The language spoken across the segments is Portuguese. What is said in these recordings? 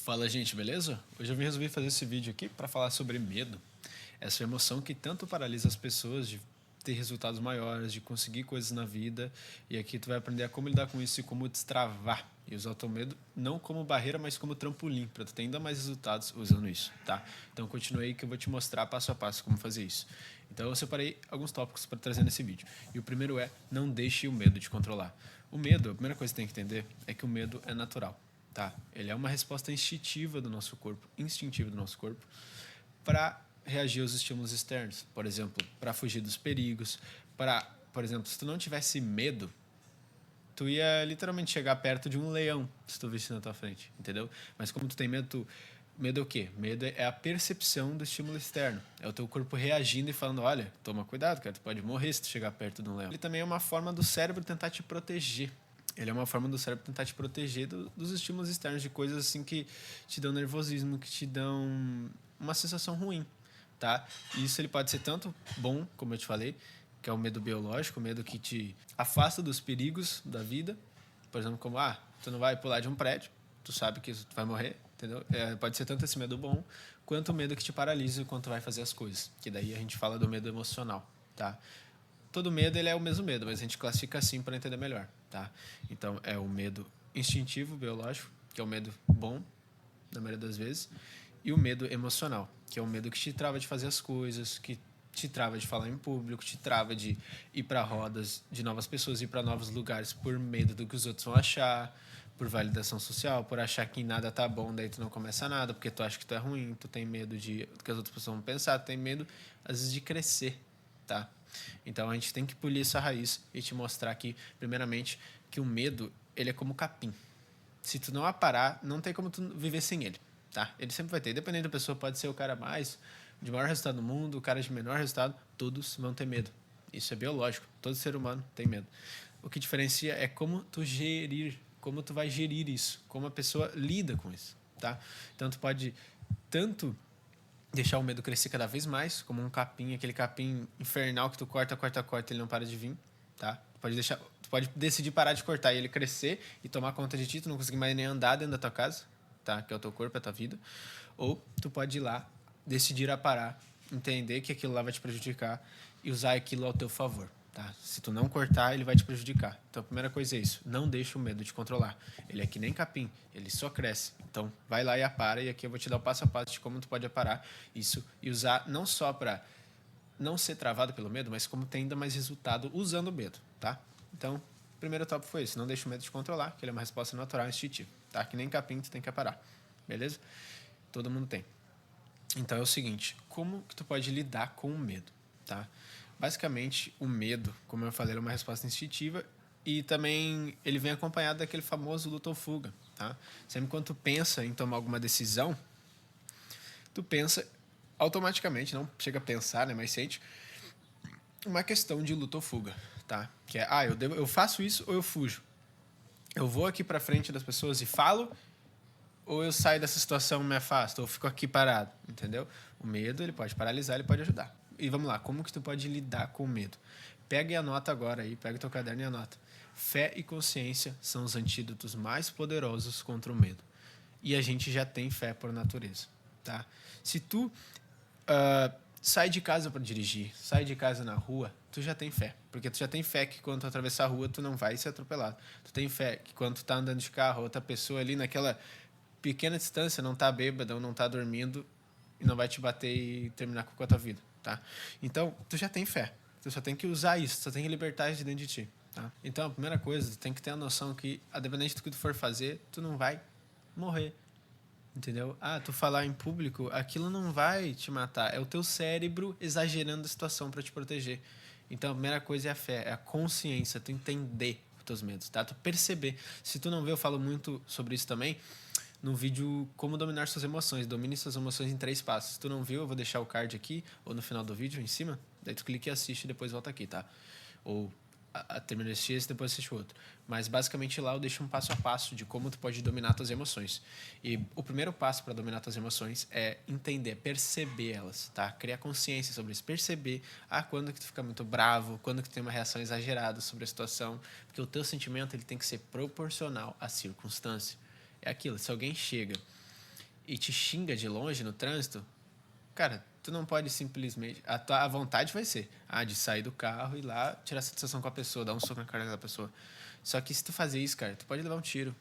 Fala, gente, beleza? Hoje eu resolvi fazer esse vídeo aqui para falar sobre medo. Essa emoção que tanto paralisa as pessoas de ter resultados maiores, de conseguir coisas na vida. E aqui tu vai aprender a como lidar com isso e como destravar. E usar o teu medo não como barreira, mas como trampolim, para tu ter ainda mais resultados usando isso, tá? Então continue aí que eu vou te mostrar passo a passo como fazer isso. Então eu separei alguns tópicos para trazer nesse vídeo. E o primeiro é, não deixe o medo te controlar. O medo, a primeira coisa que você tem que entender é que o medo é natural. Tá? Ele é uma resposta instintiva do nosso corpo, para reagir aos estímulos externos. Por exemplo, para fugir dos perigos, por exemplo, se tu não tivesse medo, tu ia literalmente chegar perto de um leão se tu visse na tua frente, entendeu? Mas como tu tem medo, medo é o quê? Medo é a percepção do estímulo externo. É o teu corpo reagindo e falando, olha, toma cuidado, cara, tu pode morrer se tu chegar perto de um leão. Ele também é uma forma do cérebro tentar te proteger. Ele é uma forma do cérebro tentar te proteger dos estímulos externos, de coisas assim que te dão nervosismo, que te dão uma sensação ruim, tá? E isso ele pode ser tanto bom, como eu te falei, que é o medo biológico, o medo que te afasta dos perigos da vida. Por exemplo, como, tu não vai pular de um prédio, tu sabe que tu vai morrer, entendeu? Pode ser tanto esse medo bom, quanto o medo que te paralisa enquanto vai fazer as coisas. Que daí a gente fala do medo emocional, tá? Todo medo ele é o mesmo medo, mas a gente classifica assim para entender melhor, tá? Então é o medo instintivo, biológico, que é o medo bom, na maioria das vezes, e o medo emocional, que é o medo que te trava de fazer as coisas, que te trava de falar em público, te trava de ir para rodas de novas pessoas, ir para novos lugares por medo do que os outros vão achar, por validação social, por achar que nada tá bom, daí tu não começa nada, porque tu acha que tu é ruim, tu tem medo de do que as outras pessoas vão pensar, tu tem medo, às vezes, de crescer, tá? Então a gente tem que polir essa raiz e te mostrar aqui, primeiramente, que o medo, ele é como capim. Se tu não aparar, não tem como tu viver sem ele, tá? Ele sempre vai ter. Dependendo da pessoa, pode ser o cara de maior resultado do mundo, o cara de menor resultado, todos vão ter medo. Isso é biológico. Todo ser humano tem medo. O que diferencia é como tu vai gerir isso, como a pessoa lida com isso, tá? Então tu pode tanto deixar o medo crescer cada vez mais, como um capim, aquele capim infernal que tu corta, ele não para de vir, tá? Tu pode decidir parar de cortar e ele crescer e tomar conta de ti, tu não conseguir mais nem andar dentro da tua casa, tá? Que é o teu corpo, é a tua vida. Ou tu pode ir lá, decidir a parar, entender que aquilo lá vai te prejudicar e usar aquilo ao teu favor. Tá? Se tu não cortar, ele vai te prejudicar. Então a primeira coisa é isso, não deixa o medo te controlar. Ele é que nem capim, ele só cresce. Então vai lá e apara, e aqui eu vou te dar o passo a passo de como tu pode aparar isso e usar não só para não ser travado pelo medo, mas como ter ainda mais resultado usando o medo, tá? Então, o primeiro tópico foi esse, não deixa o medo te controlar, que ele é uma resposta natural e instintiva, tá? Que nem capim, tu tem que aparar, beleza? Todo mundo tem. Então é o seguinte, como que tu pode lidar com o medo, tá? Basicamente, o medo, como eu falei, é uma resposta instintiva e também ele vem acompanhado daquele famoso luta ou fuga, tá? Sempre quando tu pensa em tomar alguma decisão, tu pensa automaticamente, não chega a pensar, né, mas sente uma questão de luta ou fuga, tá? Que é, eu faço isso ou eu fujo? Eu vou aqui para frente das pessoas e falo ou eu saio dessa situação, me afasto, ou fico aqui parado, entendeu? O medo, ele pode paralisar, ele pode ajudar. E vamos lá, como que tu pode lidar com o medo? Pega e anota agora aí, pega o teu caderno e anota. Fé e consciência são os antídotos mais poderosos contra o medo. E a gente já tem fé por natureza, tá? Se tu sai de casa para dirigir, sai de casa na rua, tu já tem fé. Porque tu já tem fé que quando tu atravessar a rua, tu não vai ser atropelado. Tu tem fé que quando tu tá andando de carro, outra pessoa ali naquela pequena distância não tá bêbada ou não tá dormindo e não vai te bater e terminar com a tua vida, tá? Então, tu já tem fé. Tu só tem que usar isso, tu só tem que libertar isso dentro de ti, tá? Então, a primeira coisa, tu tem que ter a noção que, independente do que tu for fazer, tu não vai morrer. Entendeu? Tu falar em público, aquilo não vai te matar. É o teu cérebro exagerando a situação para te proteger. Então, a primeira coisa é a fé, é a consciência, tu entender os teus medos, tá? Tu perceber. Se tu não vê, eu falo muito sobre isso também no vídeo Como Dominar Suas Emoções. Domine suas emoções em 3 passos. Se tu não viu, eu vou deixar o card aqui ou no final do vídeo, em cima. Daí tu clica e assiste e depois volta aqui, tá? Ou termina esse e depois assiste o outro. Mas basicamente lá eu deixo um passo a passo de como tu pode dominar tuas emoções. E o primeiro passo para dominar tuas emoções é entender, perceber elas, tá? Criar consciência sobre isso, perceber quando que tu fica muito bravo, quando que tu tem uma reação exagerada sobre a situação, porque o teu sentimento ele tem que ser proporcional à circunstância. É aquilo, se alguém chega e te xinga de longe no trânsito, cara, tu não pode simplesmente... A vontade vai ser de sair do carro e ir lá tirar satisfação com a pessoa, dar um soco na cara da pessoa. Só que se tu fazer isso, cara, tu pode levar um tiro.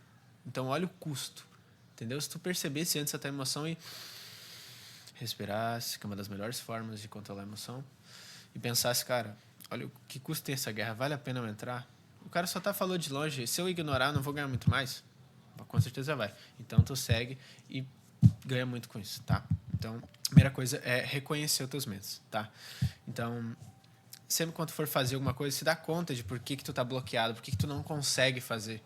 Então olha o custo, entendeu? Se tu percebesse antes a tua emoção e respirasse, que é uma das melhores formas de controlar a emoção, e pensasse, cara, olha o que custo tem essa guerra, vale a pena eu entrar? O cara só falou de longe, se eu ignorar, não vou ganhar muito mais? Com certeza vai. Então tu segue e ganha muito com isso, tá? Então, a primeira coisa é reconhecer os teus medos, tá? Então, sempre quando tu for fazer alguma coisa, se dá conta de por que tu tá bloqueado, por que tu não consegue fazer,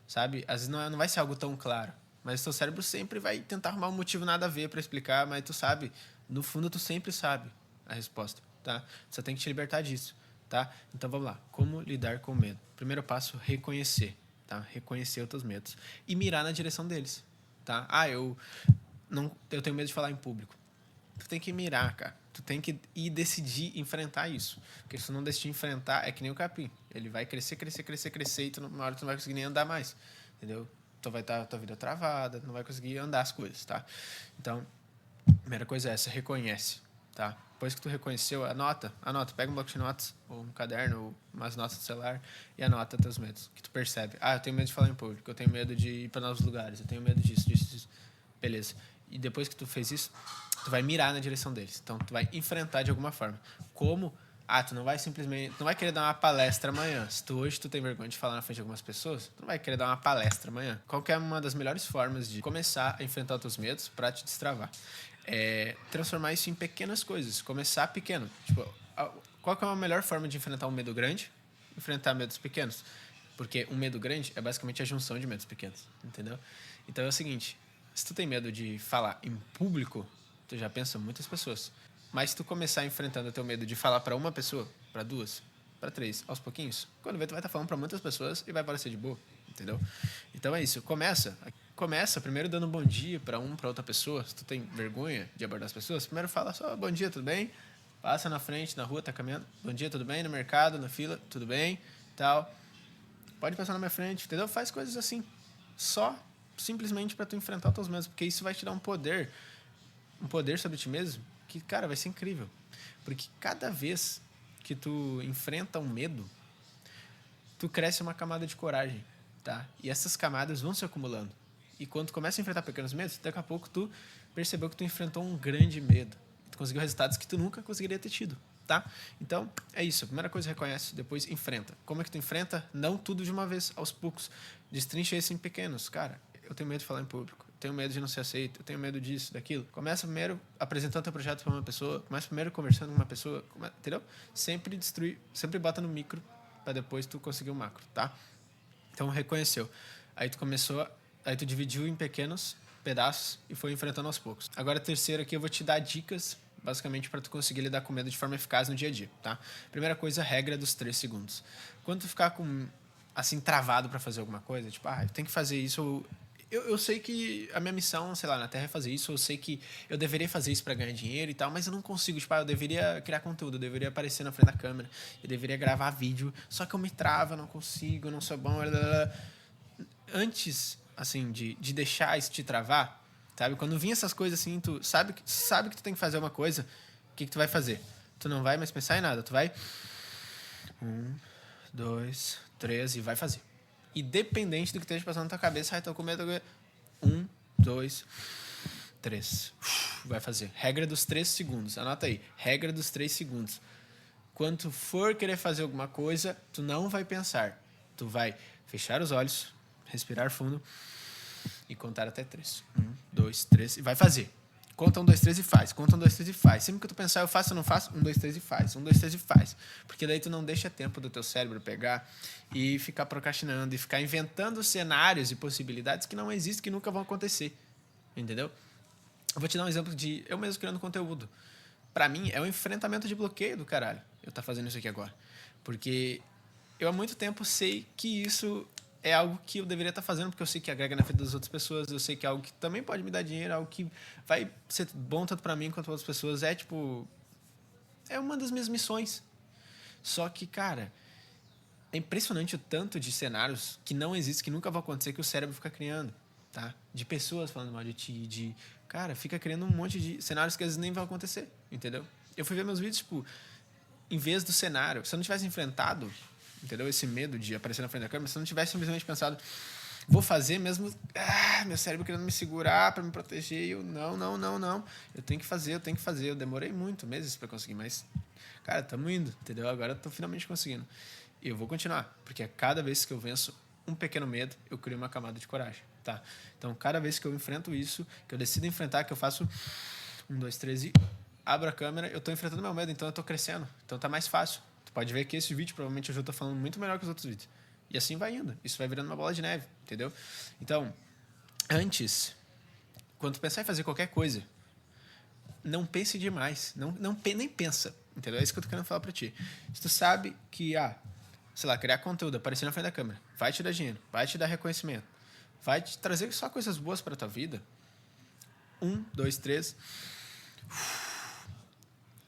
sabe? Às vezes não vai ser algo tão claro, mas teu cérebro sempre vai tentar arrumar um motivo nada a ver para explicar, mas tu sabe, no fundo tu sempre sabe a resposta, tá? Você tem que te libertar disso, tá? Então vamos lá, como lidar com o medo? Primeiro passo, reconhecer, tá? Reconhecer os teus medos e mirar na direção deles, tá? Eu tenho medo de falar em público. Tu tem que mirar, cara. Tu tem que ir decidir enfrentar isso. Porque se tu não decidir enfrentar, é que nem o capim. Ele vai crescer, crescer, crescer, crescer e uma hora tu não vai conseguir nem andar mais. Entendeu? Tu vai estar tua vida travada, não vai conseguir andar as coisas, tá? Então, a primeira coisa é essa, reconhece, tá? Depois que tu reconheceu, anota, pega um bloco de notas, ou um caderno, ou umas notas do celular e anota teus medos, que tu percebe. Eu tenho medo de falar em público, eu tenho medo de ir para novos lugares, eu tenho medo disso. Beleza. E depois que tu fez isso, tu vai mirar na direção deles. Então, tu vai enfrentar de alguma forma. Como? Tu não vai simplesmente... Tu não vai querer dar uma palestra amanhã. Se hoje tu tem vergonha de falar na frente de algumas pessoas, tu não vai querer dar uma palestra amanhã. Qual que é uma das melhores formas de começar a enfrentar os teus medos para te destravar? É transformar isso em pequenas coisas. Começar pequeno. Tipo, qual que é a melhor forma de enfrentar um medo grande? Enfrentar medos pequenos. Porque um medo grande é basicamente a junção de medos pequenos. Entendeu? Então é o seguinte... Se tu tem medo de falar em público, tu já pensa em muitas pessoas. Mas se tu começar enfrentando o teu medo de falar para uma pessoa, para duas, para três, aos pouquinhos, quando vê, tu vai estar falando para muitas pessoas e vai parecer de boa, entendeu? Então é isso. Começa primeiro dando um bom dia para outra pessoa. Se tu tem vergonha de abordar as pessoas, primeiro fala só bom dia, tudo bem? Passa na frente, na rua, tá caminhando. Bom dia, tudo bem? No mercado, na fila, tudo bem? Tal. Pode passar na minha frente, entendeu? Faz coisas assim. Só simplesmente para tu enfrentar os teus medos, porque isso vai te dar um poder sobre ti mesmo, que, cara, vai ser incrível. Porque cada vez que tu enfrenta um medo, tu cresce uma camada de coragem, tá? E essas camadas vão se acumulando. E quando tu começa a enfrentar pequenos medos, daqui a pouco tu percebeu que tu enfrentou um grande medo. Tu conseguiu resultados que tu nunca conseguiria ter tido, tá? Então, é isso. A primeira coisa, reconhece, depois enfrenta. Como é que tu enfrenta? Não tudo de uma vez, aos poucos. Destrincha isso em pequenos. Cara, eu tenho medo de falar em público, eu tenho medo de não ser aceito, eu tenho medo disso, daquilo. Começa primeiro apresentando teu projeto para uma pessoa, começa primeiro conversando com uma pessoa, entendeu? Sempre bota no micro para depois tu conseguir o macro, tá? Então, reconheceu. Aí tu dividiu em pequenos pedaços e foi enfrentando aos poucos. Agora, terceiro aqui, eu vou te dar dicas, basicamente, para tu conseguir lidar com medo de forma eficaz no dia a dia, tá? Primeira coisa, regra dos 3 segundos. Quando tu ficar assim, travado para fazer alguma coisa, tipo, eu tenho que fazer isso... Eu sei que a minha missão, sei lá, na Terra é fazer isso, eu sei que eu deveria fazer isso para ganhar dinheiro e tal, mas eu não consigo, tipo, eu deveria criar conteúdo, eu deveria aparecer na frente da câmera, eu deveria gravar vídeo, só que eu me travo, eu não consigo, eu não sou bom, antes, assim, de deixar isso te travar, sabe? Quando vinha essas coisas assim, tu sabe que tu tem que fazer uma coisa, o que tu vai fazer? Tu não vai mais pensar em nada, tu vai 1, 2, 3 e vai fazer. Independente do que esteja passando na tua cabeça, tô com medo. 1, 2, 3. Vai fazer. Regra dos 3 segundos. Anota aí. Regra dos 3 segundos. Quando tu for querer fazer alguma coisa, tu não vai pensar. Tu vai fechar os olhos, respirar fundo e contar até 3. 1, 2, 3 e vai fazer. Conta 1, 2, 3 e faz. Conta 1, 2, 3 e faz. Sempre que tu pensar, eu faço ou não faço, 1, 2, 3 e faz. 1, 2, 3 e faz. Porque daí tu não deixa tempo do teu cérebro pegar e ficar procrastinando e ficar inventando cenários e possibilidades que não existem, que nunca vão acontecer. Entendeu? Eu vou te dar um exemplo de eu mesmo criando conteúdo. Pra mim, é um enfrentamento de bloqueio do caralho eu tá fazendo isso aqui agora. Porque eu há muito tempo sei que isso é algo que eu deveria estar fazendo, porque eu sei que agrega na frente das outras pessoas, eu sei que é algo que também pode me dar dinheiro, algo que vai ser bom tanto para mim quanto para outras pessoas. É uma das minhas missões. Só que, cara, é impressionante o tanto de cenários que não existem, que nunca vão acontecer, que o cérebro fica criando. tá? De pessoas falando mal de ti, cara, fica criando um monte de cenários que às vezes nem vão acontecer, entendeu? Eu fui ver meus vídeos, tipo, em vez do cenário, se eu não tivesse enfrentado, entendeu? Esse medo de aparecer na frente da câmera, se eu não tivesse simplesmente pensado, vou fazer mesmo, meu cérebro querendo me segurar para me proteger, e eu, não, eu tenho que fazer, eu demorei muito, meses para conseguir, mas, cara, estamos indo, entendeu? Agora eu tô finalmente conseguindo. E eu vou continuar, porque a cada vez que eu venço um pequeno medo, eu crio uma camada de coragem, tá? Então, cada vez que eu enfrento isso, que eu decido enfrentar, que eu faço 1, 2, 3 e abro a câmera, eu tô enfrentando meu medo, então eu tô crescendo, então tá mais fácil. Tu pode ver que esse vídeo, provavelmente, eu já tô falando muito melhor que os outros vídeos. E assim vai indo. Isso vai virando uma bola de neve, entendeu? Então, antes, quando tu pensar em fazer qualquer coisa, não pense demais. Nem pensa, entendeu? É isso que eu tô querendo falar pra ti. Se tu sabe que, sei lá, criar conteúdo, aparecer na frente da câmera, vai te dar dinheiro, vai te dar reconhecimento, vai te trazer só coisas boas pra tua vida. 1, 2, 3.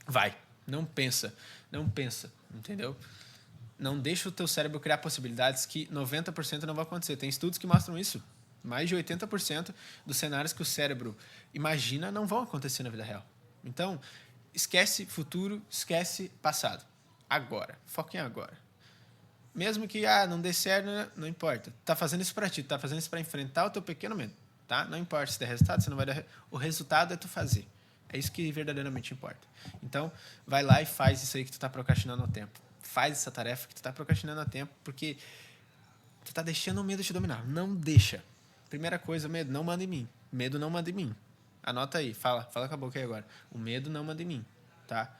Vai. Não pensa, entendeu? Não deixa o teu cérebro criar possibilidades que 90% não vão acontecer. Tem estudos que mostram isso. Mais de 80% dos cenários que o cérebro imagina não vão acontecer na vida real. Então, esquece futuro, esquece passado. Agora. Foca em agora. Mesmo que não dê certo, não importa. Tá fazendo isso para ti, tá fazendo isso para enfrentar o teu pequeno medo, tá? Não importa se der resultado, se não vai dar. O resultado é tu fazer. É isso que verdadeiramente importa. Então, vai lá e faz isso aí que tu tá procrastinando há tempo. Faz essa tarefa que tu tá procrastinando há tempo, porque tu tá deixando o medo te dominar. Não deixa. Primeira coisa, medo, não manda em mim. Medo não manda em mim. Anota aí, fala com a boca aí agora. O medo não manda em mim, tá?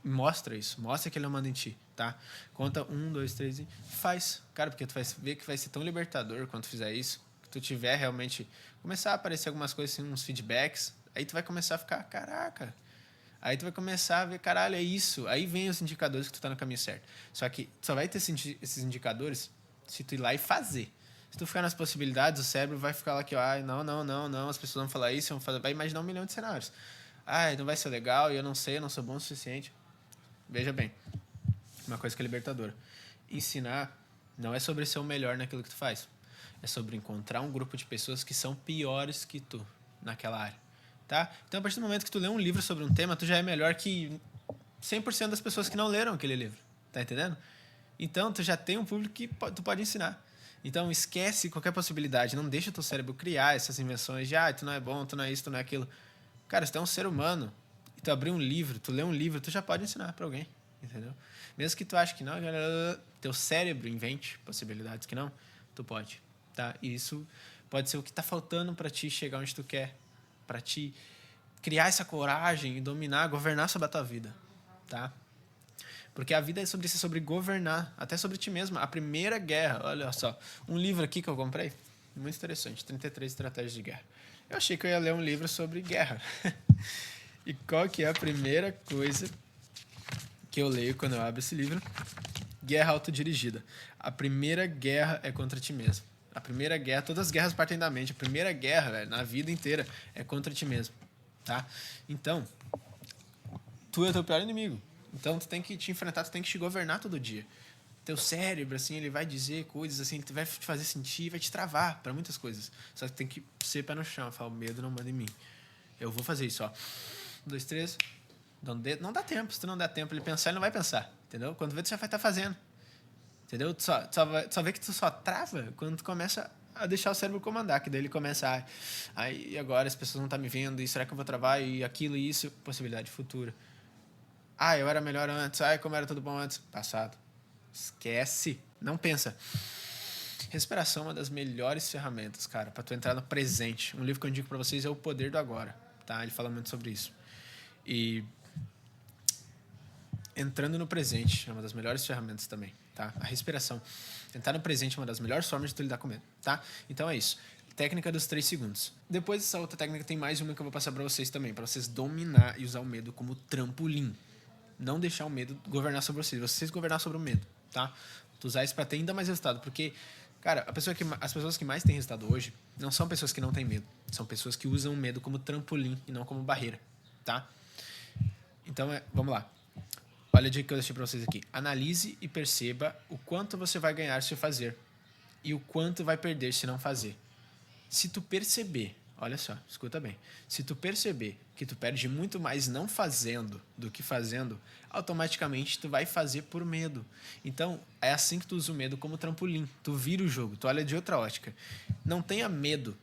Mostra isso, mostra que ele não manda em ti, tá? Conta 1, 2, 3 e faz. Cara, porque tu vai ver que vai ser tão libertador quando tu fizer isso, que tu tiver realmente, começar a aparecer algumas coisas, assim, uns feedbacks, aí tu vai começar a ficar, caraca. Aí tu vai começar a ver, caralho, é isso. Aí vem os indicadores que tu tá no caminho certo. Só que tu só vai ter esses indicadores se tu ir lá e fazer. Se tu ficar nas possibilidades, o cérebro vai ficar lá que, não, as pessoas vão falar isso, vai imaginar 1 milhão de cenários. Não vai ser legal, e eu não sei, eu não sou bom o suficiente. Veja bem, uma coisa que é libertadora. Ensinar não é sobre ser o melhor naquilo que tu faz. É sobre encontrar um grupo de pessoas que são piores que tu naquela área. Tá? Então, a partir do momento que tu lê um livro sobre um tema, tu já é melhor que 100% das pessoas que não leram aquele livro. Tá entendendo? Então, tu já tem um público que tu pode ensinar. Então, esquece qualquer possibilidade. Não deixa o teu cérebro criar essas invenções de tu não é bom, tu não é isso, tu não é aquilo. Cara, se tu é um ser humano e tu abrir um livro, tu lê um livro, tu já pode ensinar pra alguém. Entendeu? Mesmo que tu ache que não, teu cérebro invente possibilidades que não, tu pode. Tá? E isso pode ser o que tá faltando pra ti chegar onde tu quer. Para te criar essa coragem e dominar, governar sobre a tua vida, tá? Porque a vida é sobre isso, é sobre governar, até sobre ti mesmo. A primeira guerra, olha só, um livro aqui que eu comprei, muito interessante, 33 estratégias de guerra. Eu achei que eu ia ler um livro sobre guerra. E qual que é a primeira coisa que eu leio quando eu abro esse livro? Guerra autodirigida. A primeira guerra é contra ti mesmo. A primeira guerra, todas as guerras partem da mente. A primeira guerra, velho, na vida inteira, é contra ti mesmo, tá? Então, tu é o teu pior inimigo. Então, tu tem que te enfrentar, tu tem que te governar todo dia. Teu cérebro, assim, ele vai dizer coisas, assim, ele vai te fazer sentir, vai te travar para muitas coisas. Só que tem que ser pé no chão, falar, o medo não manda em mim. Eu vou fazer isso, ó. 1, 2, 3. Não dá tempo. Se tu não der tempo ele pensar, ele não vai pensar, entendeu? Quando vê, tu já vai estar fazendo. Entendeu? Tu só vê que tu só trava quando tu começa a deixar o cérebro comandar, que daí ele começa e agora as pessoas não estão me vendo, e será que eu vou travar, e aquilo e isso, possibilidade futura. Eu era melhor antes, como era tudo bom antes. Passado. Esquece. Não pensa. Respiração é uma das melhores ferramentas, cara, para tu entrar no presente. Um livro que eu indico para vocês é O Poder do Agora, tá? Ele fala muito sobre isso. E entrando no presente é uma das melhores ferramentas também, tá? A respiração. Entrar no presente é uma das melhores formas de tu lidar com medo, tá? Então é isso. Técnica dos 3 segundos. Depois dessa outra técnica tem mais uma que eu vou passar para vocês também, para vocês dominar e usar o medo como trampolim. Não deixar o medo governar sobre vocês governar sobre o medo, tá? Tu usar isso para ter ainda mais resultado, porque, cara, as pessoas que mais têm resultado hoje não são pessoas que não têm medo, são pessoas que usam o medo como trampolim e não como barreira, tá? Então, vamos lá. Olha a dica que eu deixei para vocês aqui. Analise e perceba o quanto você vai ganhar se fazer e o quanto vai perder se não fazer. Se tu perceber, olha só, escuta bem. Se tu perceber que tu perde muito mais não fazendo do que fazendo, automaticamente tu vai fazer por medo. Então, é assim que tu usa o medo como trampolim. Tu vira o jogo, tu olha de outra ótica. Não tenha medo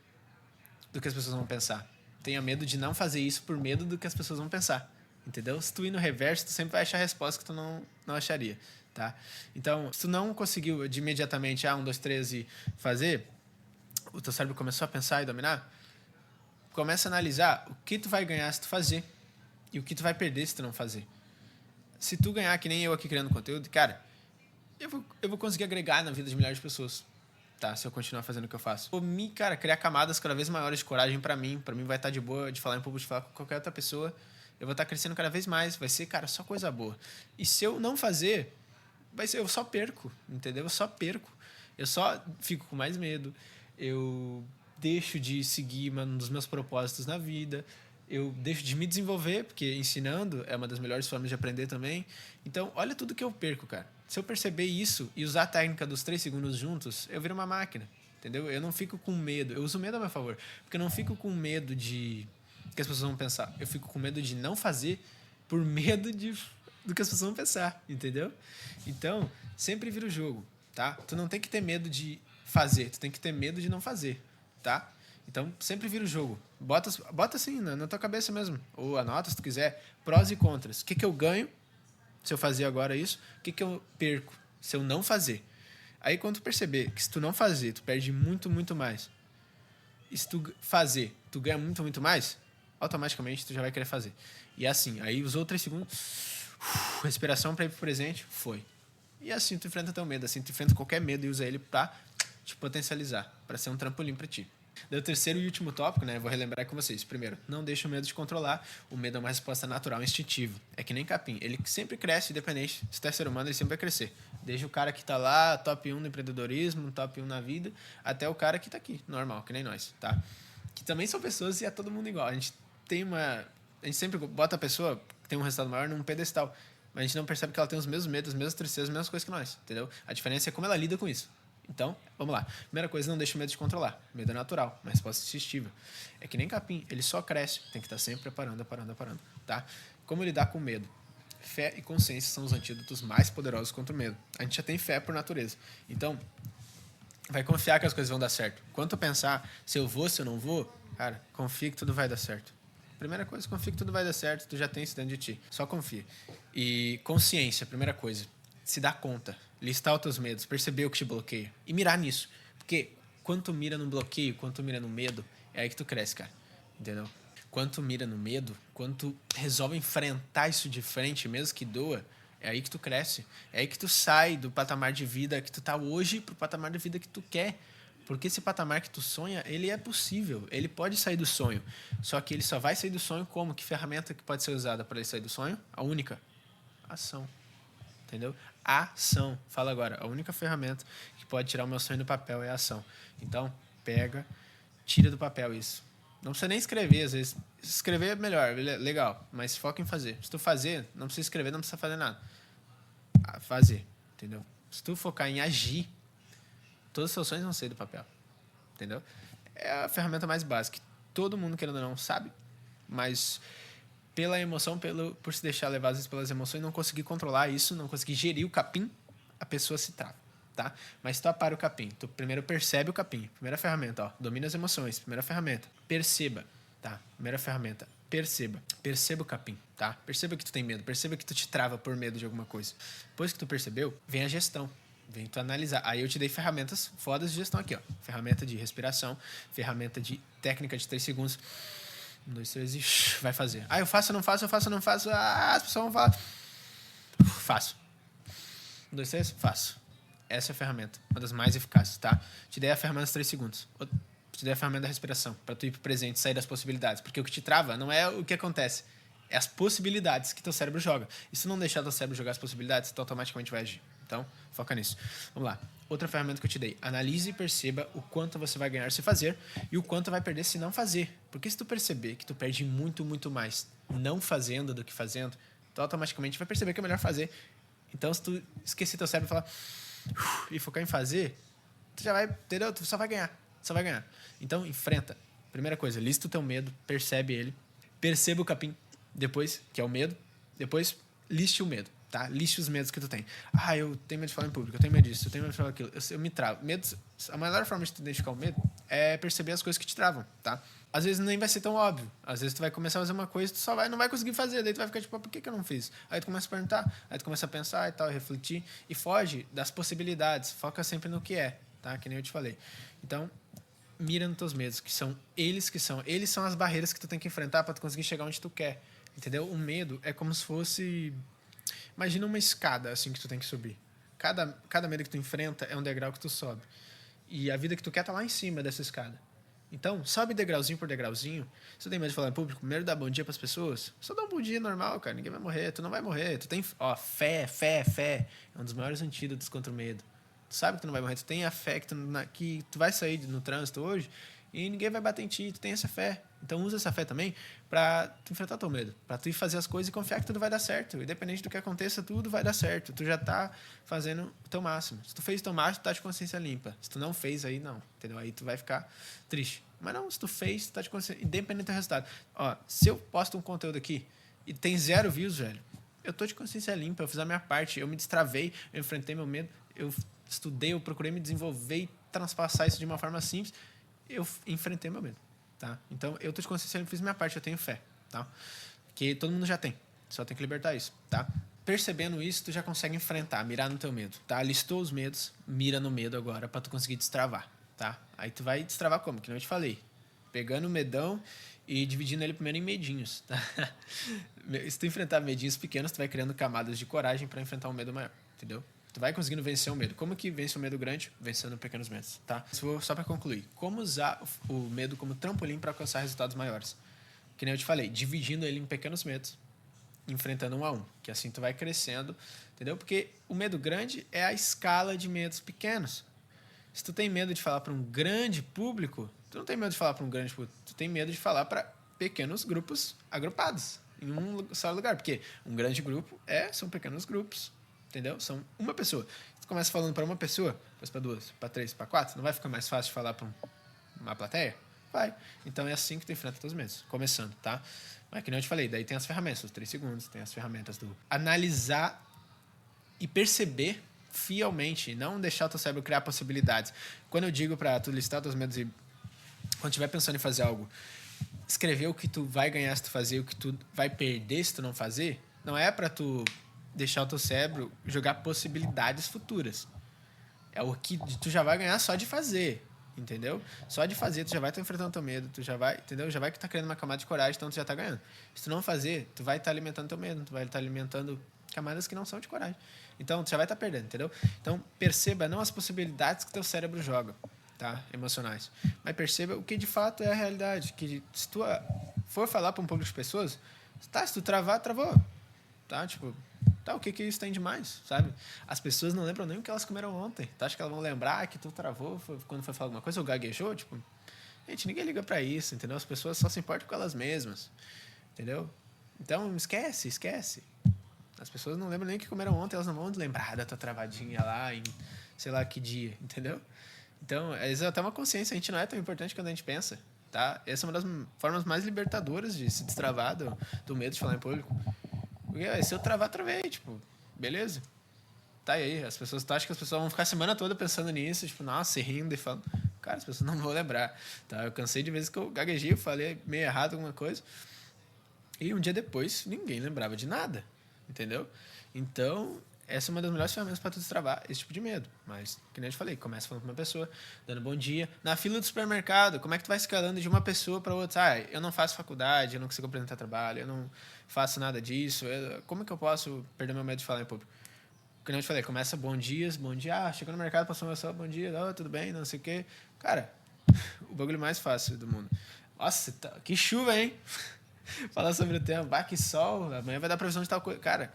do que as pessoas vão pensar. Tenha medo de não fazer isso por medo do que as pessoas vão pensar. Entendeu? Se tu ir no reverso, tu sempre vai achar a resposta que tu não acharia, tá? Então, se tu não conseguiu de imediatamente, 1, 2, 3 e fazer, o teu cérebro começou a pensar e dominar, começa a analisar o que tu vai ganhar se tu fazer e o que tu vai perder se tu não fazer. Se tu ganhar, que nem eu aqui criando conteúdo, cara, eu vou conseguir agregar na vida de milhares de pessoas, tá? Se eu continuar fazendo o que eu faço. Vou me, cara, criar camadas cada vez maiores de coragem pra mim vai estar de boa de falar em público, de falar com qualquer outra pessoa. Eu vou estar crescendo cada vez mais, vai ser, cara, só coisa boa. E se eu não fazer, vai ser, eu só perco, entendeu? Eu só perco. Eu só fico com mais medo. Eu deixo de seguir um dos meus propósitos na vida. Eu deixo de me desenvolver, porque ensinando é uma das melhores formas de aprender também. Então, olha tudo que eu perco, cara. Se eu perceber isso e usar a técnica dos 3 segundos juntos, eu viro uma máquina, entendeu? Eu não fico com medo. Eu uso o medo a meu favor, porque eu não fico com medo de que as pessoas vão pensar. Eu fico com medo de não fazer por medo do que as pessoas vão pensar, entendeu? Então, sempre vira o jogo, tá? Tu não tem que ter medo de fazer, tu tem que ter medo de não fazer, tá? Então, sempre vira o jogo. Bota assim na tua cabeça mesmo. Ou anota, se tu quiser, prós e contras. O que eu ganho se eu fazer agora isso? O que eu perco se eu não fazer? Aí, quando tu perceber que se tu não fazer, tu perde muito, muito mais. E se tu fazer, tu ganha muito, muito mais, automaticamente tu já vai querer fazer. E assim, aí usou 3 segundos, respiração para ir pro presente, foi. E assim tu enfrenta teu medo, assim tu enfrenta qualquer medo e usa ele pra te potencializar, pra ser um trampolim pra ti. Daí o terceiro e último tópico, né? Vou relembrar com vocês. Primeiro, não deixe o medo te controlar. O medo é uma resposta natural, instintiva. É que nem capim. Ele sempre cresce, independente. Se tu é ser humano, ele sempre vai crescer. Desde o cara que tá lá, top 1 no empreendedorismo, top 1 na vida, até o cara que tá aqui, normal, que nem nós, tá? Que também são pessoas e é todo mundo igual. A gente sempre bota a pessoa que tem um resultado maior num pedestal. Mas a gente não percebe que ela tem os mesmos medos, as mesmas tristezas, as mesmas coisas que nós, entendeu? A diferença é como ela lida com isso. Então, vamos lá. Primeira coisa, não deixa o medo de controlar. Medo é natural, uma resposta instintiva. É que nem capim, ele só cresce. Tem que estar sempre parando, tá? Como lidar com medo? Fé e consciência são os antídotos mais poderosos contra o medo. A gente já tem fé por natureza. Então, vai confiar que as coisas vão dar certo. Quanto pensar se eu vou, se eu não vou, cara, confia que tudo vai dar certo. Primeira coisa, confia que tudo vai dar certo, tu já tem isso dentro de ti. Só confia. E consciência, primeira coisa. Se dá conta, listar os teus medos, perceber o que te bloqueia e mirar nisso. Porque quanto mira no bloqueio, quanto mira no medo, é aí que tu cresce, cara. Entendeu? Quanto mira no medo, quanto resolve enfrentar isso de frente, mesmo que doa, é aí que tu cresce. É aí que tu sai do patamar de vida que tu tá hoje pro patamar de vida que tu quer. Porque esse patamar que tu sonha, ele é possível. Ele pode sair do sonho. Só que ele só vai sair do sonho como? Que ferramenta que pode ser usada para ele sair do sonho? A única. Ação. Entendeu? Ação. Fala agora. A única ferramenta que pode tirar o meu sonho do papel é a ação. Então, pega, tira do papel isso. Não precisa nem escrever, às vezes. Escrever é melhor, legal. Mas foca em fazer. Se tu fazer, não precisa escrever, não precisa fazer nada. Fazer. Entendeu? Se tu focar em agir, todas as soluções vão sair do papel. Entendeu? É a ferramenta mais básica. Todo mundo, querendo ou não, sabe. Mas pela emoção, por se deixar levar às vezes pelas emoções, não conseguir controlar isso, não conseguir gerir o capim, a pessoa se trava, tá? Mas tu apara o capim. Tu primeiro percebe o capim. Primeira ferramenta, ó. Domina as emoções. Primeira ferramenta. Perceba, tá? Primeira ferramenta. Perceba. Perceba o capim, tá? Perceba que tu tem medo. Perceba que tu te trava por medo de alguma coisa. Depois que tu percebeu, vem a gestão. Vem tu analisar. Aí eu te dei ferramentas fodas de gestão aqui, ó. Ferramenta de respiração, ferramenta de técnica de 3 segundos. 1, 2, 3 e vai fazer. Eu faço, não faço, eu faço, não faço. As pessoas vão falar. Faço. 1, 2, 3, faço. Essa é a ferramenta, uma das mais eficazes, tá? Te dei a ferramenta dos 3 segundos. Te dei a ferramenta da respiração, para tu ir pro presente, sair das possibilidades. Porque o que te trava não é o que acontece, é as possibilidades que teu cérebro joga. E se tu não deixar teu cérebro jogar as possibilidades, tu automaticamente vai agir. Então, foca nisso. Vamos lá. Outra ferramenta que eu te dei. Analise e perceba o quanto você vai ganhar se fazer e o quanto vai perder se não fazer. Porque se tu perceber que tu perde muito, muito mais não fazendo do que fazendo, tu automaticamente vai perceber que é melhor fazer. Então, se tu esquecer teu cérebro e falar e focar em fazer, tu já vai, entendeu? Tu só vai ganhar. só vai ganhar. Então, enfrenta. Primeira coisa, lista o teu medo, percebe ele, perceba o capim, depois, que é o medo, depois liste o medo, tá? Liste os medos que tu tem. Ah, eu tenho medo de falar em público, eu tenho medo disso, eu tenho medo de falar aquilo, eu me travo. Medos, a melhor forma de tu identificar o medo é perceber as coisas que te travam, tá? Às vezes nem vai ser tão óbvio. Às vezes tu vai começar a fazer uma coisa e tu não vai conseguir fazer. Daí tu vai ficar tipo, por que eu não fiz? Aí tu começa a perguntar, aí tu começa a pensar e tal, refletir. E foge das possibilidades. Foca sempre no que é, tá? Que nem eu te falei. Então, mira nos teus medos, que são. Eles são as barreiras que tu tem que enfrentar para tu conseguir chegar onde tu quer. Entendeu? O medo é como se fosse... Imagina uma escada, assim, que tu tem que subir. Cada medo que tu enfrenta é um degrau que tu sobe. E a vida que tu quer tá lá em cima dessa escada. Então, sobe degrauzinho por degrauzinho. Se tu tem medo de falar em público, primeiro dá bom dia pras pessoas. Só dá um bom dia normal, cara. Ninguém vai morrer. Tu não vai morrer. Tu tem, fé. É um dos maiores antídotos contra o medo. Tu sabe que tu não vai morrer. Tu tem a fé que tu vai sair no trânsito hoje e ninguém vai bater em ti. Tu tem essa fé. Então, usa essa fé também pra tu enfrentar teu medo. Pra tu ir fazer as coisas e confiar que tudo vai dar certo. Independente do que aconteça, tudo vai dar certo. Tu já tá fazendo o teu máximo. Se tu fez o teu máximo, tu tá de consciência limpa. Se tu não fez, aí não. Entendeu? Aí tu vai ficar triste. Mas não, se tu fez, tu tá de consciência... Independente do resultado. Ó, se eu posto um conteúdo aqui e tem 0 views, velho, eu tô de consciência limpa. Eu fiz a minha parte. Eu me destravei. Eu enfrentei meu medo. Eu estudei. Eu procurei me desenvolver e transpassar isso de uma forma simples. Eu enfrentei meu medo. Tá? Então, eu tô de consciência, eu fiz minha parte, eu tenho fé, tá? Que todo mundo já tem, só tem que libertar isso, tá? Percebendo isso, tu já consegue enfrentar, mirar no teu medo, tá? Listou os medos, mira no medo agora pra tu conseguir destravar, tá? Aí tu vai destravar como? Que nem eu te falei, pegando o medão e dividindo ele primeiro em medinhos, tá? Se tu enfrentar medinhos pequenos, tu vai criando camadas de coragem pra enfrentar um medo maior, entendeu? Tu vai conseguindo vencer o medo. Como que vence o medo grande? Vencendo pequenos medos, tá? Só para concluir. Como usar o medo como trampolim para alcançar resultados maiores? Que nem eu te falei, dividindo ele em pequenos medos, enfrentando um a um. Que assim tu vai crescendo, entendeu? Porque o medo grande é a escala de medos pequenos. Se tu tem medo de falar para um grande público, tu não tem medo de falar para um grande público, tu tem medo de falar para pequenos grupos agrupados em um só lugar. Porque um grande grupo são pequenos grupos. Entendeu? São uma pessoa. Se tu começa falando para uma pessoa, depois para 2, para 3, para 4, não vai ficar mais fácil de falar para uma plateia? Vai. Então é assim que tu enfrenta teus medos. Começando, tá? Mas que nem eu te falei, daí tem as ferramentas, os 3 segundos, tem as ferramentas do analisar e perceber fielmente, não deixar o teu cérebro criar possibilidades. Quando eu digo para tu listar teus medos e quando estiver pensando em fazer algo, escrever o que tu vai ganhar se tu fazer, o que tu vai perder se tu não fazer, não é para tu deixar o teu cérebro jogar possibilidades futuras. É o que tu já vai ganhar só de fazer, entendeu? Só de fazer, tu já vai estar enfrentando teu medo, tu já vai, entendeu? Já vai que tá criando uma camada de coragem, então tu já tá ganhando. Se tu não fazer, tu vai estar alimentando teu medo, tu vai estar alimentando camadas que não são de coragem. Então, tu já vai estar perdendo, entendeu? Então, perceba não as possibilidades que teu cérebro joga, tá? Emocionais. Mas perceba o que de fato é a realidade. Que se tu for falar para um público de pessoas, tá, se tu travar, travou. Tá? Tipo, tá, o que isso tem demais, sabe? As pessoas não lembram nem o que elas comeram ontem. Tu acha que elas vão lembrar que tu travou quando foi falar alguma coisa ou gaguejou? Tipo, gente, ninguém liga pra isso, entendeu? As pessoas só se importam com elas mesmas, entendeu? Então, esquece. As pessoas não lembram nem o que comeram ontem, elas não vão lembrar da tua travadinha lá em sei lá que dia, entendeu? Então, é até uma consciência, a gente não é tão importante quanto a gente pensa, tá? Essa é uma das formas mais libertadoras de se destravar do medo de falar em público. Porque se eu travar, travei, tipo, beleza? Tá, e aí? Tu acha que as pessoas vão ficar a semana toda pensando nisso, tipo, nossa, rindo e falando. Cara, as pessoas não vão lembrar, tá? Eu cansei de vezes que eu gaguejei, eu falei meio errado alguma coisa. E um dia depois, ninguém lembrava de nada, entendeu? Então, essa é uma das melhores ferramentas para tu destravar esse tipo de medo. Mas, que nem eu te falei, começa falando para uma pessoa, dando bom dia. Na fila do supermercado, como é que tu vai escalando de uma pessoa para outra? Eu não faço faculdade, eu não consigo apresentar trabalho, eu não faço nada disso. Como é que eu posso perder meu medo de falar em público? Que nem eu te falei, começa bom dia. Chegou no mercado, passou meu celular, bom dia, tudo bem, não sei o quê. Cara, o bagulho mais fácil do mundo. Nossa, que chuva, hein? Falar sobre o tempo. Que sol, amanhã vai dar previsão de tal coisa. Cara,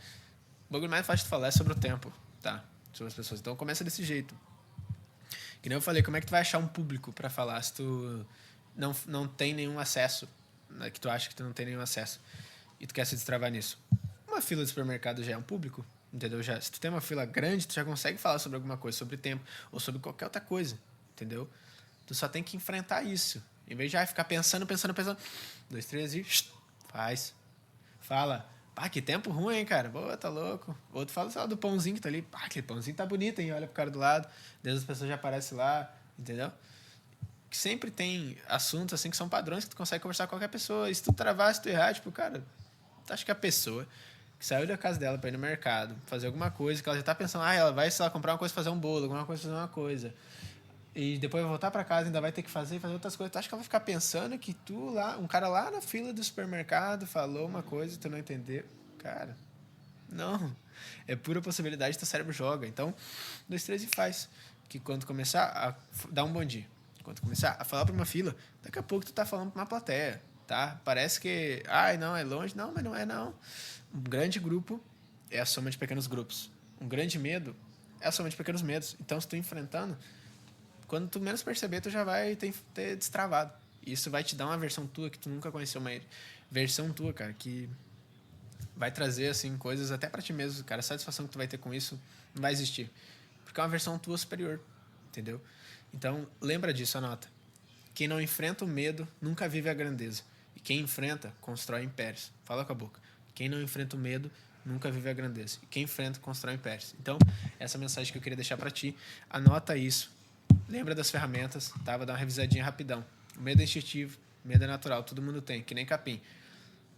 o bagulho mais fácil de falar é sobre o tempo, tá? Sobre as pessoas. Então começa desse jeito. Que nem eu falei, como é que tu vai achar um público para falar se tu não tem nenhum acesso, né, que tu acha que tu não tem nenhum acesso e tu quer se destravar nisso? Uma fila de supermercado já é um público, entendeu? Se tu tem uma fila grande, tu já consegue falar sobre alguma coisa, sobre tempo ou sobre qualquer outra coisa, entendeu? Tu só tem que enfrentar isso. Em vez de ficar pensando. 2, 3 e faz. Fala. Pá, que tempo ruim, hein, cara? Pô, tá louco. Outro fala, sei lá, do pãozinho que tá ali. Pá, aquele pãozinho tá bonito, hein? Olha pro cara do lado. Deus, as pessoas já aparecem lá, entendeu? Que sempre tem assuntos assim que são padrões que tu consegue conversar com qualquer pessoa. E se tu travar, se tu errar, tipo, cara, tu acha que a pessoa que saiu da casa dela pra ir no mercado, fazer alguma coisa, que ela já tá pensando, ela vai, sei lá, comprar uma coisa, fazer um bolo, alguma coisa, fazer uma coisa. E depois vai voltar pra casa, ainda vai ter que fazer outras coisas. Tu acha que ela vai ficar pensando que tu lá, um cara lá na fila do supermercado falou uma coisa e tu não entendeu? Cara, não. É pura possibilidade que teu cérebro joga. Então, 2, 3 e faz. Que quando começar a dar um bom dia, quando começar a falar pra uma fila, daqui a pouco tu tá falando pra uma plateia, tá? Parece que, não, é longe. Não, mas não é, não. Um grande grupo é a soma de pequenos grupos. Um grande medo é a soma de pequenos medos. Então, se tu enfrentando, quando tu menos perceber, tu já vai ter destravado. E isso vai te dar uma versão tua que tu nunca conheceu, uma versão tua, cara, que vai trazer, assim, coisas até pra ti mesmo, cara. A satisfação que tu vai ter com isso não vai existir. Porque é uma versão tua superior, entendeu? Então, lembra disso, anota. Quem não enfrenta o medo nunca vive a grandeza. E quem enfrenta, constrói impérios. Fala com a boca. Quem não enfrenta o medo nunca vive a grandeza. E quem enfrenta, constrói impérios. Então, essa mensagem que eu queria deixar pra ti, anota isso. Lembra das ferramentas, tá? Vou dar uma revisadinha rapidão. O medo é instintivo, medo é natural, todo mundo tem, que nem capim.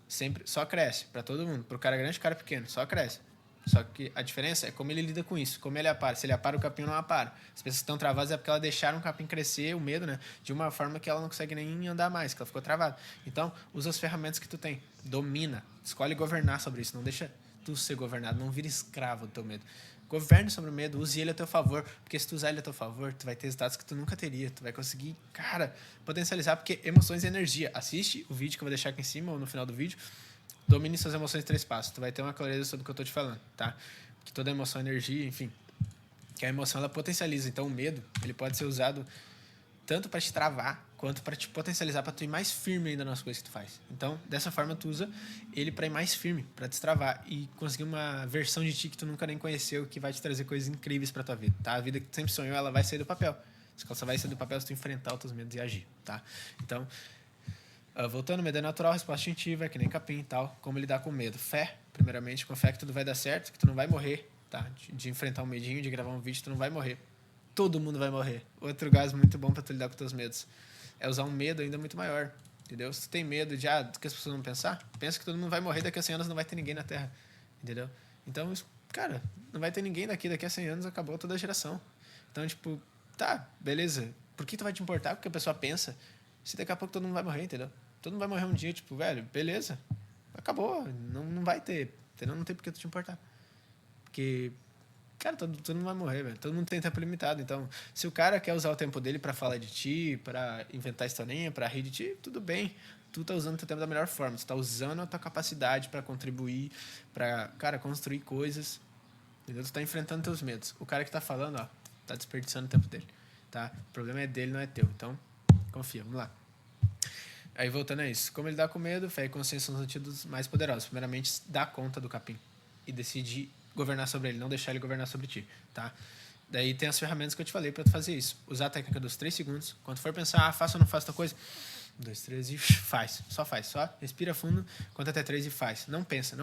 Sempre, só cresce, para todo mundo. Pro cara grande e cara pequeno, só cresce. Só que a diferença é como ele lida com isso, como ele apara. Se ele apara, o capim não apara. As pessoas que estão travadas é porque elas deixaram o capim crescer, o medo, né? De uma forma que ela não consegue nem andar mais, que ela ficou travada. Então, usa as ferramentas que tu tem. Domina. Escolhe governar sobre isso. Não deixa tu ser governado. Não vira escravo do teu medo. Governe sobre o medo, use ele a teu favor. Porque se tu usar ele a teu favor, tu vai ter resultados que tu nunca teria. Tu vai conseguir, cara, potencializar, porque emoções é energia. Assiste o vídeo que eu vou deixar aqui em cima ou no final do vídeo. Domine suas emoções em 3 passos. Tu vai ter uma clareza sobre o que eu tô te falando, tá? Que toda emoção é energia, enfim. Que a emoção, ela potencializa. Então, o medo, ele pode ser usado tanto para te travar, quanto para te potencializar, para tu ir mais firme ainda nas coisas que tu faz. Então, dessa forma, tu usa ele para ir mais firme, para destravar e conseguir uma versão de ti que tu nunca nem conheceu, que vai te trazer coisas incríveis para tua vida, tá? A vida que tu sempre sonhou, ela vai sair do papel. Ela só vai sair do papel se tu enfrentar os teus medos e agir, tá? Então, voltando, medo é natural, resposta instintiva, é que nem capim e tal. Como lidar com medo? Fé, primeiramente, com fé que tudo vai dar certo, que tu não vai morrer, tá? De enfrentar um medinho, de gravar um vídeo, tu não vai morrer. Todo mundo vai morrer. Outro gás muito bom pra tu lidar com teus medos é usar um medo ainda muito maior, entendeu? Se tu tem medo de do que as pessoas vão pensar, pensa que todo mundo vai morrer, daqui a 100 anos não vai ter ninguém na Terra, entendeu? Então, cara, não vai ter ninguém daqui a 100 anos acabou toda a geração. Então, tipo, tá, beleza. Por que tu vai te importar com o que a pessoa pensa se daqui a pouco todo mundo vai morrer, entendeu? Todo mundo vai morrer um dia, tipo, velho, beleza, acabou, não vai ter, entendeu? Não tem por que tu te importar. Porque, cara, todo mundo vai morrer, velho. Todo mundo tem tempo limitado. Então, se o cara quer usar o tempo dele pra falar de ti, pra inventar historinha, pra rir de ti, tudo bem. Tu tá usando o teu tempo da melhor forma. Tu tá usando a tua capacidade pra contribuir, pra, cara, construir coisas. Entendeu? Tu tá enfrentando teus medos. O cara que tá falando, tá desperdiçando o tempo dele, tá? O problema é dele, não é teu. Então, confia. Vamos lá. Aí, voltando a isso. Como lidar com medo? Fé e consciência são os antídotos mais poderosos. Primeiramente, dá conta do capim e decidir governar sobre ele, não deixar ele governar sobre ti, tá? Daí tem as ferramentas que eu te falei para tu fazer isso. Usar a técnica dos 3 segundos. Quando for pensar, faço ou não faço tal coisa, 2, 3 e faz. Só faz. Só respira fundo, conta até 3 e faz. Não pensa.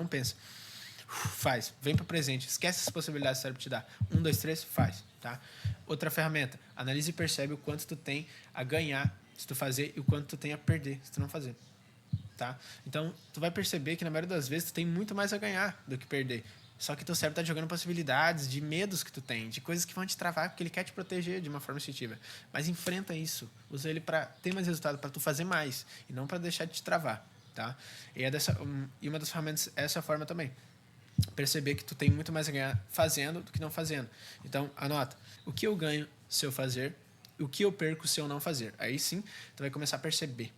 Faz. Vem pro presente. Esquece as possibilidades que o cérebro te dá. 1, 2, 3, faz, tá? Outra ferramenta. Analise e percebe o quanto tu tem a ganhar se tu fazer e o quanto tu tem a perder se tu não fazer, tá? Então, tu vai perceber que na maioria das vezes tu tem muito mais a ganhar do que perder. Só que teu cérebro tá jogando possibilidades de medos que tu tem, de coisas que vão te travar, porque ele quer te proteger de uma forma instintiva. Mas enfrenta isso. Usa ele para ter mais resultado, para tu fazer mais, e não para deixar de te travar, tá? E uma das ferramentas é essa forma também. Perceber que tu tem muito mais a ganhar fazendo do que não fazendo. Então, anota. O que eu ganho se eu fazer, o que eu perco se eu não fazer. Aí sim, tu vai começar a perceber,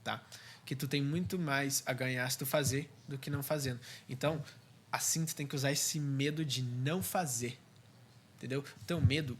tá? Que tu tem muito mais a ganhar se tu fazer do que não fazendo. Então, assim tu tem que usar esse medo de não fazer, entendeu? Então, medo,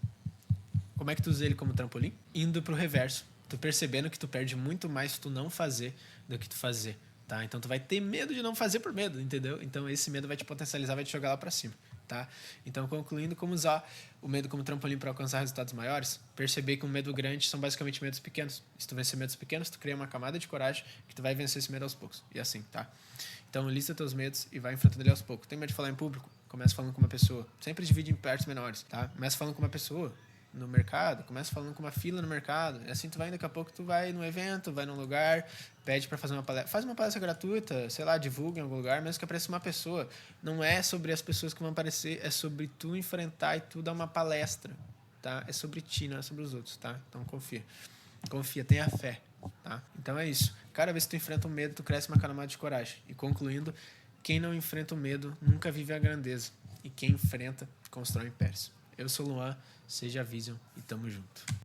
como é que tu usa ele como trampolim? Indo pro reverso. Tu percebendo que tu perde muito mais se tu não fazer do que tu fazer, tá? Então, tu vai ter medo de não fazer por medo, entendeu? Então, esse medo vai te potencializar, vai te jogar lá pra cima. tá? Então, concluindo, como usar o medo como trampolim para alcançar resultados maiores, perceber que um medo grande são basicamente medos pequenos. Se tu vencer medos pequenos, tu cria uma camada de coragem que tu vai vencer esse medo aos poucos. E assim, tá? Então, lista teus medos e vai enfrentando ele aos poucos. Tem medo de falar em público? Começa falando com uma pessoa. Sempre divide em partes menores, tá? Começa falando com uma pessoa no mercado, começa falando com uma fila no mercado, e assim tu vai, daqui a pouco tu vai num evento, vai num lugar, pede para fazer uma palestra, faz uma palestra gratuita, sei lá, divulga em algum lugar, mesmo que apareça uma pessoa. Não é sobre as pessoas que vão aparecer, é sobre tu enfrentar e tu dar uma palestra, tá? É sobre ti, não é sobre os outros, tá? Então confia, tenha fé, tá? Então é isso. Cada vez que tu enfrenta um medo, tu cresce uma camada de coragem. E concluindo, quem não enfrenta o medo nunca vive a grandeza, e quem enfrenta constrói impérios. Eu sou o Luan, seja Vision e tamo junto.